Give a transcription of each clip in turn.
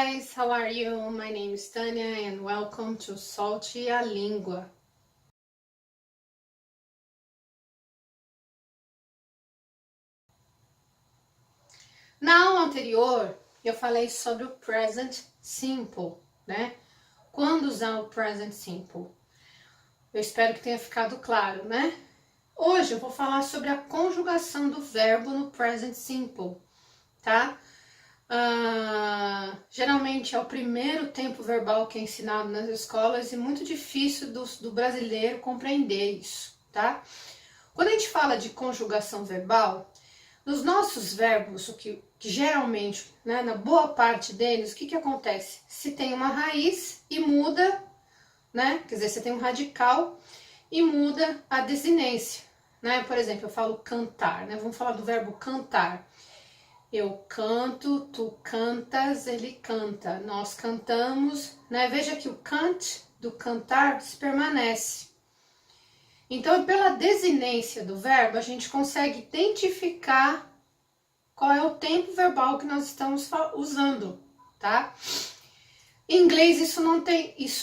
guys, how are you? My name is Tania and welcome to Solte a Língua. Na aula anterior, eu falei sobre o present simple, né? Quando usar o present simple. Eu espero que tenha ficado claro, né? Hoje eu vou falar sobre a conjugação do verbo no present simple, tá? Geralmente é o primeiro tempo verbal que é ensinado nas escolas e muito difícil do brasileiro compreender isso, tá? Quando a gente fala de conjugação verbal, nos nossos verbos, o que geralmente, né, na boa parte deles, o que acontece? Se tem uma raiz e muda, né? Quer dizer, você tem um radical e muda a desinência, né? Por exemplo, eu falo cantar, né? Vamos falar do verbo cantar. Eu canto, tu cantas, ele canta, nós cantamos, né? Veja que o cant do cantar se permanece. Então, pela desinência do verbo, a gente consegue identificar qual é o tempo verbal que nós estamos usando, tá? Em inglês isso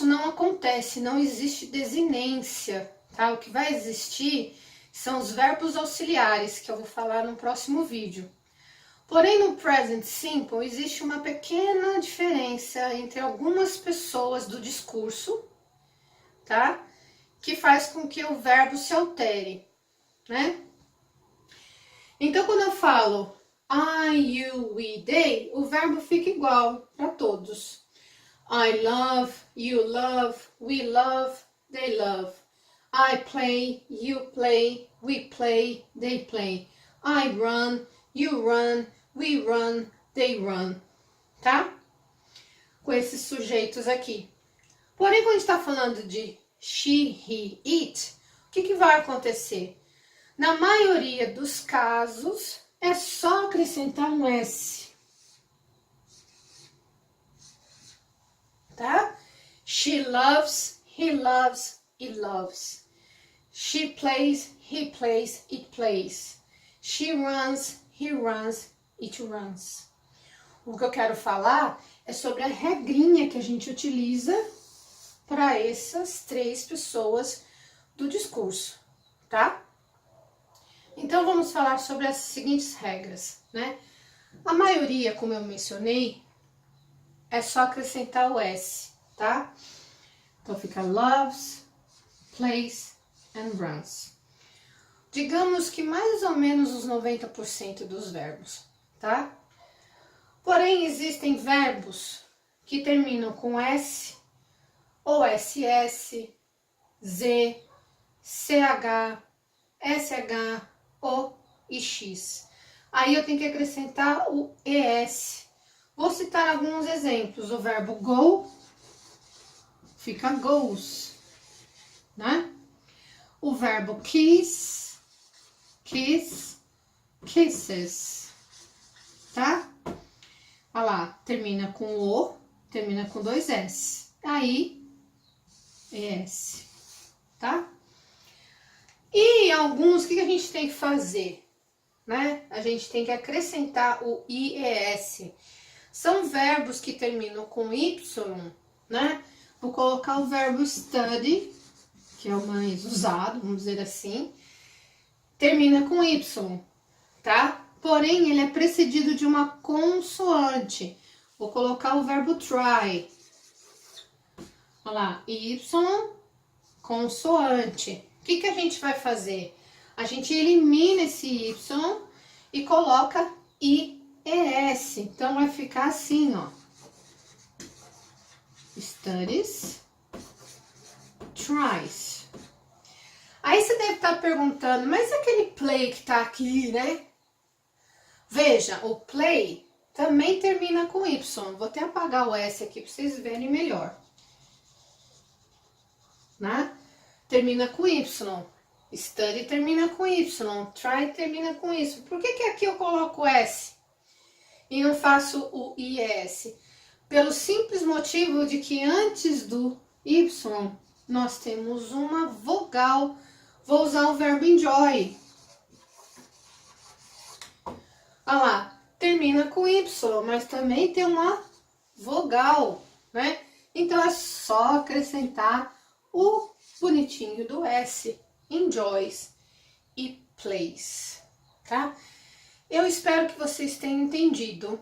não acontece, não existe desinência, tá? O que vai existir são os verbos auxiliares, que eu vou falar no próximo vídeo. Porém, no present simple, existe uma pequena diferença entre algumas pessoas do discurso, tá? Que faz com que o verbo se altere, né? Então, quando eu falo I, you, we, they, o verbo fica igual para todos. I love, you love, we love, they love. I play, you play, we play, they play. I run, you run, we run, they run, tá? Com esses sujeitos aqui. Porém, quando a gente está falando de she, he, it, o que vai acontecer? Na maioria dos casos, é só acrescentar um S. Tá? She loves, he loves, it loves. She plays, he plays, it plays. She runs, he runs, it runs. O que eu quero falar é sobre a regrinha que a gente utiliza para essas três pessoas do discurso, tá? Então vamos falar sobre as seguintes regras, né? A maioria, como eu mencionei, é só acrescentar o S, tá? Então fica loves, plays and runs. Digamos que mais ou menos os 90% dos verbos, tá? Porém, existem verbos que terminam com S, ou SS, Z, CH, SH, O e X. Aí eu tenho que acrescentar o ES. Vou citar alguns exemplos. O verbo go fica goes, né? O verbo kiss, kiss, kisses, tá? Olha lá, termina com O, termina com dois S. Aí, ES, tá? E alguns, o que a gente tem que fazer, né? A gente tem que acrescentar o IES. São verbos que terminam com Y, né? Vou colocar o verbo study, que é o mais usado, vamos dizer assim. Termina com Y, tá? Porém, ele é precedido de uma consoante. Vou colocar o verbo try. Olha lá, Y, consoante. O que a gente vai fazer? A gente elimina esse Y e coloca IES. Então, vai ficar assim, ó. Studies, tries. Aí você deve estar perguntando, mas aquele play que tá aqui, né? Veja, o play também termina com Y. Vou até apagar o S aqui para vocês verem melhor. Né? Termina com Y. Study termina com Y. Try termina com Y. Por que aqui eu coloco S e não faço o IS? Pelo simples motivo de que antes do Y nós temos uma vogal. Vou usar o verbo enjoy. Olha lá, termina com Y, mas também tem uma vogal, né? Então é só acrescentar o bonitinho do S, enjoys e plays, tá? Eu espero que vocês tenham entendido.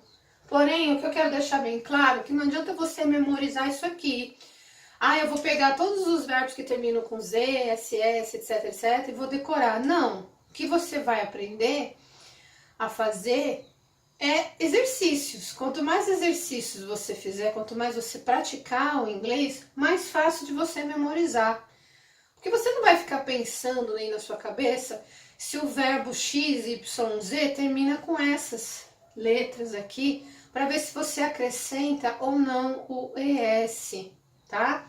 Porém, o que eu quero deixar bem claro é que não adianta você memorizar isso aqui. Ah, eu vou pegar todos os verbos que terminam com Z, SS, etc, etc, e vou decorar. Não. O que você vai aprender a fazer é exercícios. Quanto mais exercícios você fizer, quanto mais você praticar o inglês, mais fácil de você memorizar. Porque você não vai ficar pensando nem na sua cabeça se o verbo X, Y, Z termina com essas letras aqui, para ver se você acrescenta ou não o ES, tá?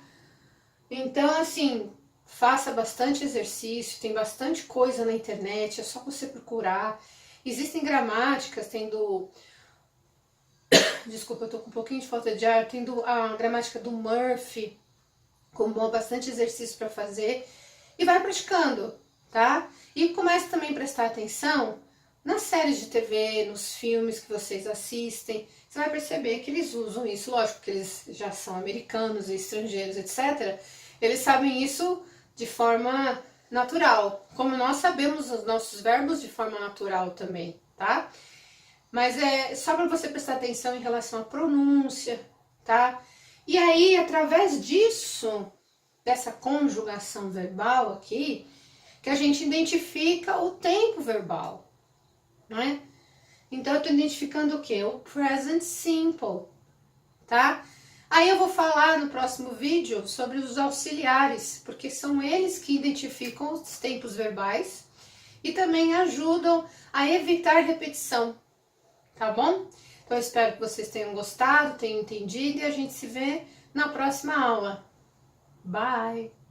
Então, assim, faça bastante exercício, tem bastante coisa na internet, é só você procurar. Existem gramáticas, tendo... Desculpa, eu tô com um pouquinho de falta de ar. Tendo a gramática do Murphy, com bastante exercício para fazer. E vai praticando, tá? E comece também a prestar atenção nas séries de TV, nos filmes que vocês assistem. Você vai perceber que eles usam isso, lógico que eles já são americanos e estrangeiros, etc. Eles sabem isso de forma natural, como nós sabemos os nossos verbos de forma natural também, tá? Mas é só para você prestar atenção em relação à pronúncia, tá? E aí, através disso, dessa conjugação verbal aqui, que a gente identifica o tempo verbal, não é? Então, eu estou identificando o quê? O present simple, tá? Aí eu vou falar no próximo vídeo sobre os auxiliares, porque são eles que identificam os tempos verbais e também ajudam a evitar repetição, tá bom? Então eu espero que vocês tenham gostado, tenham entendido e a gente se vê na próxima aula. Bye!